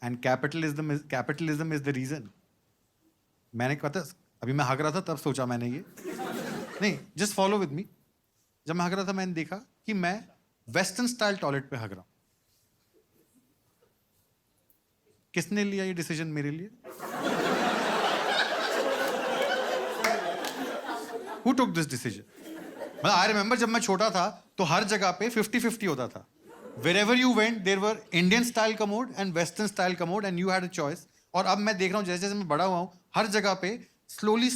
And capitalism is the reason. मैंने कहा था, अभी मैं हग रहा था तब सोचा मैंने ये, नहीं जस्ट फॉलो विद मी. जब मैं हग रहा था मैंने देखा कि मैं वेस्टर्न स्टाइल टॉयलेट पे हग रहा हूं. किसने लिया ये डिसीजन मेरे लिए? Who took this decision? मतलब आई रिमेंबर जब मैं छोटा था तो हर जगह पे 50-50 होता था. Wherever you went, there were Indian style commode and Western style commode and you had a choice. और अब मैं देख रहा हूँ जैसे जैसे मैं बड़ा हुआ हूँ हर जगह पे slowly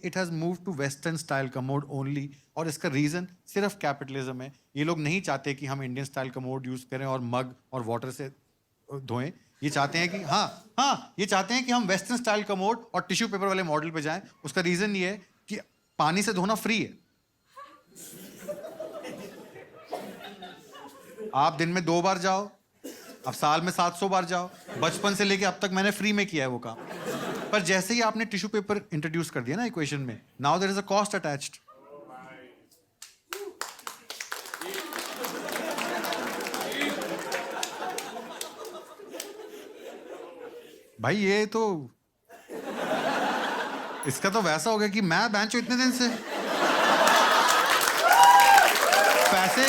it has moved to Western style commode only. और इसका रीजन सिर्फ कैपिटलिज्म है. ये लोग नहीं चाहते कि हम इंडियन स्टाइल कमोड यूज करें और मग और वाटर से धोएं. ये चाहते हैं कि ये चाहते हैं कि हम वेस्टर्न स्टाइल कमोड और टिश्यू पेपर वाले मॉडल पे जाएं. उसका रीजन ये है कि पानी से धोना फ्री है. आप दिन में 2 बार जाओ, अब साल में 700 बार जाओ. बचपन से लेके अब तक मैंने फ्री में किया है वो काम. पर जैसे ही आपने टिश्यू पेपर इंट्रोड्यूस कर दिया ना इक्वेशन में, now there is a cost attached. भाई ये तो इसका तो वैसा हो गया कि मैं बेंचो इतने दिन से पैसे,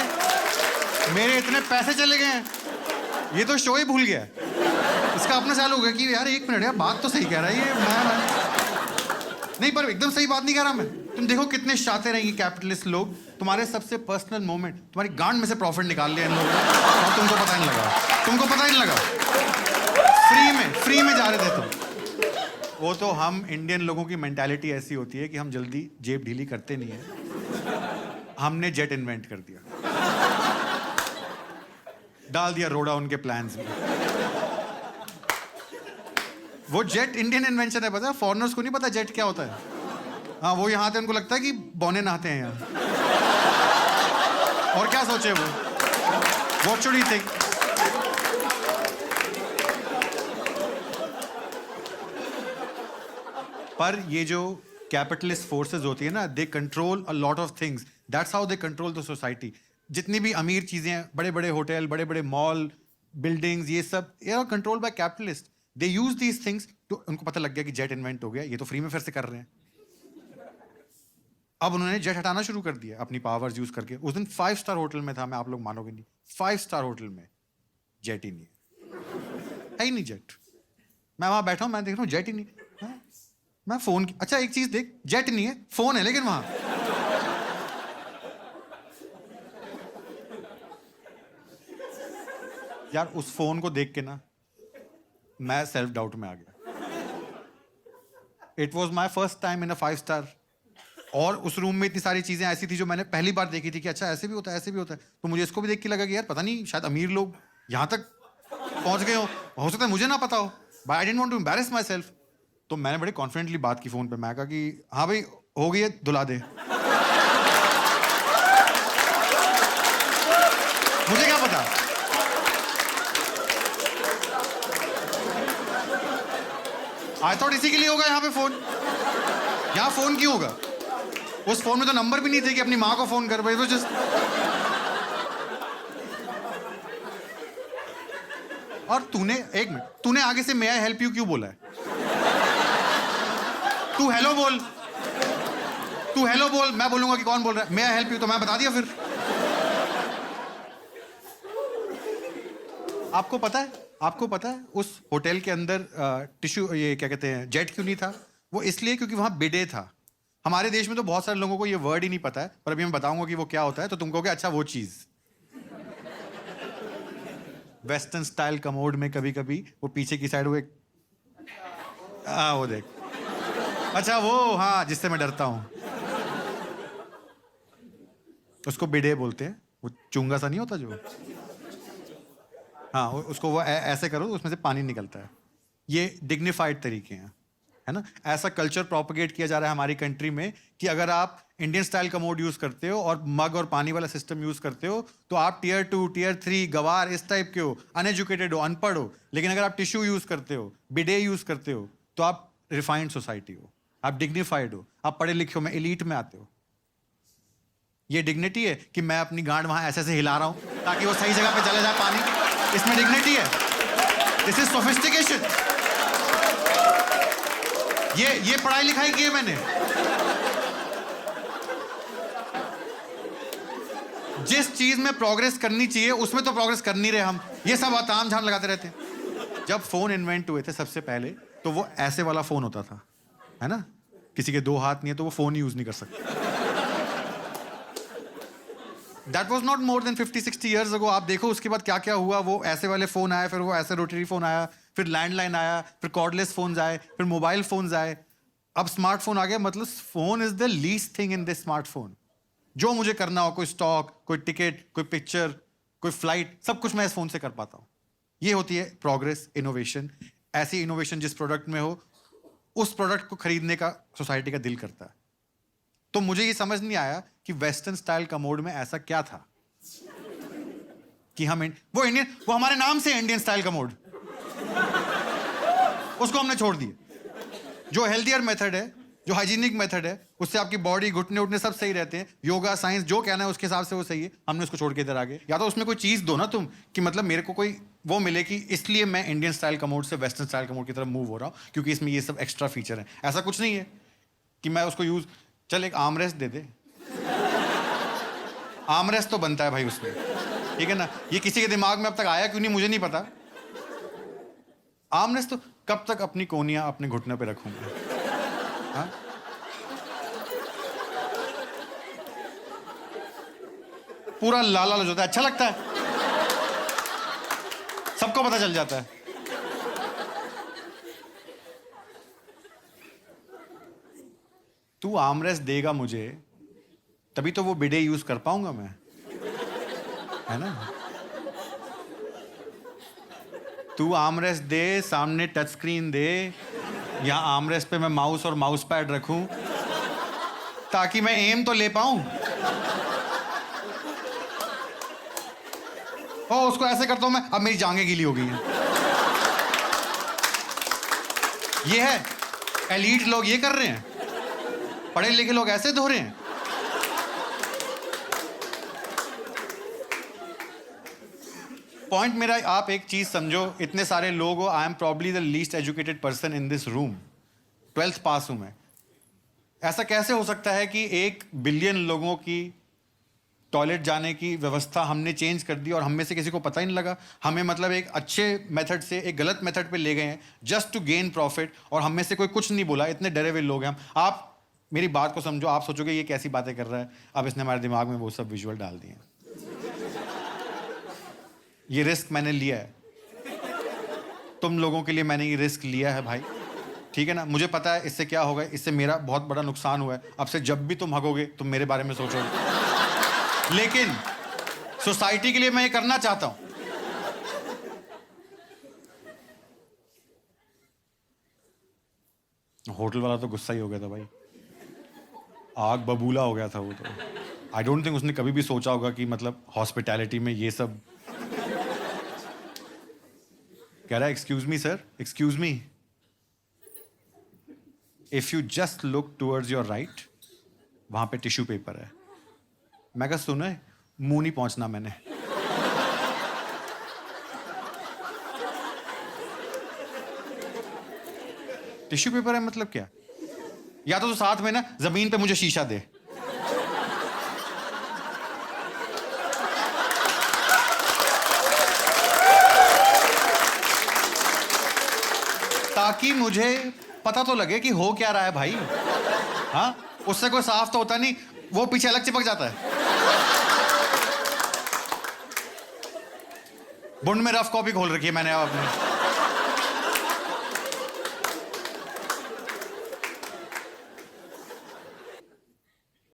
मेरे इतने पैसे चले गए हैं, ये तो शो ही भूल गया. इसका अपना ख्याल हो गया कि यार 1 मिनट यार, बात तो सही कह रहा है ये. मैं नहीं, पर एकदम सही बात नहीं कह रहा मैं. तुम देखो कितने शातिर हैं ये कैपिटलिस्ट लोग. तुम्हारे सबसे पर्सनल मोमेंट, तुम्हारी गांड में से प्रॉफिट निकाल लिया इन लोगों ने और तुमको पता ही नहीं लगा. फ्री में जा रहे थे तुम. वो तो हम इंडियन लोगों की मेंटालिटी ऐसी होती है कि हम जल्दी जेब ढीली करते नहीं है. हमने जेट इन्वेंट कर दिया, डाल दिया रोड़ा उनके प्लान्स में. वो जेट इंडियन इन्वेंशन है, पता है फॉरेनर्स को नहीं पता जेट क्या होता है. हाँ, वो यहाँ आते हैं, उनको लगता है कि बौने नहाते हैं यहाँ. और क्या सोचे वो, व्हाट शुड ही थिंक. पर ये जो कैपिटलिस्ट फोर्सेस होती है ना, they control a lot of things. That's how they control the society. जितनी भी अमीर चीजें हैं, बड़े बड़े होटल, बड़े बड़े मॉल, बिल्डिंग्स, ये सब ये are controlled by capitalist. They use these things. तो उनको पता लग गया कि जेट इन्वेंट हो गया, ये तो फ्री में फिर से कर रहे हैं. अब उन्होंने जेट हटाना शुरू कर दिया अपनी पावर्स यूज करके. उस दिन 5 स्टार होटल में था मैं, आप लोग मानोगे नहीं, 5 स्टार होटल में जेट ही नहीं है ही नहीं जेट. मैं वहां बैठा हूं, मैं देख रहा हूँ जेट ही नहीं. मैं फोन की, अच्छा एक चीज देख, जेट नहीं है, फोन है लेकिन वहां. यार उस फोन को देख के ना मैं सेल्फ डाउट में आ गया. It was my first time in a 5 star. और उस रूम में इतनी सारी चीजें ऐसी थी जो मैंने पहली बार देखी थी कि अच्छा ऐसे भी होता है, ऐसे भी होता है. तो मुझे इसको भी देख के लगा कि यार पता नहीं, शायद अमीर लोग यहां तक पहुंच गए हो सकता है मुझे ना पता हो. But I didn't want to embarrass myself. तो मैंने बड़े कॉन्फिडेंटली बात की फोन पे. मैं कहा कि हाँ भाई हो गई है, दुला दे. मुझे क्या पता. आई थॉट इसी के लिए होगा यहाँ पे फोन. यहाँ फोन क्यों होगा? उस फोन में तो नंबर भी नहीं थे कि अपनी माँ को फोन कर. भाई वो जस्ट. और एक मिनट, तूने आगे से मे आई हेल्प यू क्यों बोला है? तू हेलो बोल, मैं बोलूंगा कि कौन बोल रहा है. मे आई हेल्प यू तो मैं बता दिया फिर. आपको पता है उस होटल के अंदर टिश्यू, ये क्या कहते हैं, जेट क्यों नहीं था? वो इसलिए क्योंकि वहां बिडे था. हमारे देश में तो बहुत सारे लोगों को ये वर्ड ही नहीं पता है, पर अभी मैं बताऊंगा कि वो क्या होता है तो तुम कहोगे अच्छा वो चीज. वेस्टर्न स्टाइल कमोड में कभी कभी वो पीछे की साइड वो एक वो देख, अच्छा वो, हाँ जिससे मैं डरता हूं, उसको बिडे बोलते हैं. वो चुंगा सा नहीं होता जो, हाँ उसको वो ऐसे करो उसमें से पानी निकलता है. ये डिग्निफाइड तरीके हैं, है ना. ऐसा कल्चर प्रोपगेट किया जा रहा है हमारी कंट्री में कि अगर आप इंडियन स्टाइल कमोड यूज करते हो और मग और पानी वाला सिस्टम यूज करते हो तो आप टियर 2, टियर 3 गवार इस टाइप के हो, अनएजुकेटेड हो, अनपढ़ हो. लेकिन अगर आप टिश्यू यूज करते हो, बिडे यूज करते हो, तो आप रिफाइंड सोसाइटी हो, आप डिग्निफाइड हो, आप पढ़े लिखे हो, में एलीट में आते हो. ये डिग्निटी है कि मैं अपनी गांड वहां ऐसे ऐसे हिला रहा हूं ताकि वो सही जगह पे चले जाए पानी. इसमें डिग्निटी है, दिस इज सोफिस्टिकेशन। ये पढ़ाई लिखाई की है मैंने। जिस चीज में प्रोग्रेस करनी चाहिए उसमें तो प्रोग्रेस कर नहीं रहे हम, ये सब ताम झाम लगाते रहते हैं। जब फोन इन्वेंट हुए थे सबसे पहले, तो वो ऐसे वाला फोन होता था, है ना? किसी के 2 हाथ नहीं है तो वो फोन यूज नहीं कर सकता। That was not more than 50-60 years ago। आप देखो उसके बाद क्या क्या हुआ। वो ऐसे वाले फोन आए, फिर वो ऐसे रोटरी फोन आया, फिर लैंडलाइन आया, फिर कॉर्डलेस फोन्स आए, फिर मोबाइल फोन्स आए, अब स्मार्टफोन आ गया। मतलब phone is the least thing in this smartphone. जो मुझे करना हो, कोई स्टॉक, कोई टिकट, कोई पिक्चर, कोई फ्लाइट, सब कुछ मैं इस फोन से कर पाता हूँ। ये होती है प्रोग्रेस, इनोवेशन। ऐसी इनोवेशन जिस प्रोडक्ट में हो, उस प्रोडक्ट को खरीदने का सोसाइटी का दिल करता है। तो मुझे ये समझ नहीं आया कि वेस्टर्न स्टाइल कमोड में ऐसा क्या था कि हम वो हमारे नाम से इंडियन स्टाइल कमोड, उसको हमने छोड़ दिया। जो हेल्थियर मेथड है, जो हाइजीनिक मेथड है, उससे आपकी बॉडी, घुटने उठने सब सही रहते हैं। योगा, साइंस जो कहना है उसके हिसाब से वो सही है। हमने उसको छोड़ के इधर आ गए। या तो उसमें कोई चीज दो ना तुम, कि मतलब मेरे को कोई वो मिले कि इसलिए मैं इंडियन स्टाइल कमोड से वेस्टर्न स्टाइल कमोड की तरफ मूव हो रहा हूँ, क्योंकि इसमें ये सब एक्स्ट्रा फीचर है। ऐसा कुछ नहीं है कि मैं उसको यूज, चल एक आर्मरेस्ट दे दे, आर्मरेस्ट तो बनता है भाई उसमें, ठीक है ना? ये किसी के दिमाग में अब तक आया क्यों नहीं मुझे नहीं पता। आर्मरेस्ट तो कब तक अपनी कोनियां अपने घुटने पे रखूंगा? हाँ? पूरा लाल लाल हो जाता है, अच्छा लगता है, सबको पता चल जाता है। तू आर्मरेस्ट देगा मुझे, तभी तो वो बिडे यूज कर पाऊंगा मैं, है ना? तू आर्मरेस्ट दे, सामने टच स्क्रीन दे, यहाँ आर्मरेस्ट पे मैं माउस और माउस पैड रखूं, ताकि मैं एम तो ले पाऊं। ओ, उसको ऐसे करता हूं मैं, अब मेरी जांघें गीली हो गई हैं। ये है, एलीट लोग ये कर रहे हैं, पढ़े लिखे लोग ऐसे धो रहे हैं। पॉइंट मेरा, आप एक चीज समझो, इतने सारे लोग हो, I am probably the least educated person in this room. 12th पास हूं मैं। ऐसा कैसे हो सकता है कि 1 बिलियन लोगों की टॉयलेट जाने की व्यवस्था हमने चेंज कर दी और हम में से किसी को पता ही नहीं लगा? हमें मतलब एक अच्छे मेथड से एक गलत मेथड पे ले गए हैं जस्ट टू गेन प्रॉफिट, और हम में से कोई कुछ नहीं बोला। इतने डरे हुए लोग हैं हम। आप मेरी बात को समझो, आप सोचोगे ये कैसी बातें कर रहा है। अब इसने हमारे दिमाग में वो सब विजुअल डाल दिए। ये रिस्क मैंने लिया है, तुम लोगों के लिए मैंने ये रिस्क लिया है भाई, ठीक है ना? मुझे पता है इससे क्या होगा, इससे मेरा बहुत बड़ा नुकसान हुआ है। अब से जब भी तुम हगोगे, तुम मेरे बारे में सोचोगे। लेकिन सोसाइटी के लिए मैं ये करना चाहता हूं। होटल वाला तो गुस्सा ही हो गया था भाई, आग बबूला हो गया था वो तो। आई डोंट थिंक उसने कभी भी सोचा होगा कि मतलब हॉस्पिटैलिटी में ये सब। कह रहा है, excuse me sir, excuse me, if you just look towards your right, वहां पे टिश्यू पेपर है। मैं कहा सुने, मुंह नहीं पहुंचना मैंने। टिश्यू पेपर है मतलब क्या? या तो साथ में ना जमीन पे मुझे शीशा दे, ताकि मुझे पता तो लगे कि हो क्या रहा है भाई। हाँ, उससे कोई साफ तो होता नहीं, वो पीछे अलग चिपक जाता है। बुंड में रफ कॉपी खोल रखी है मैंने अपने।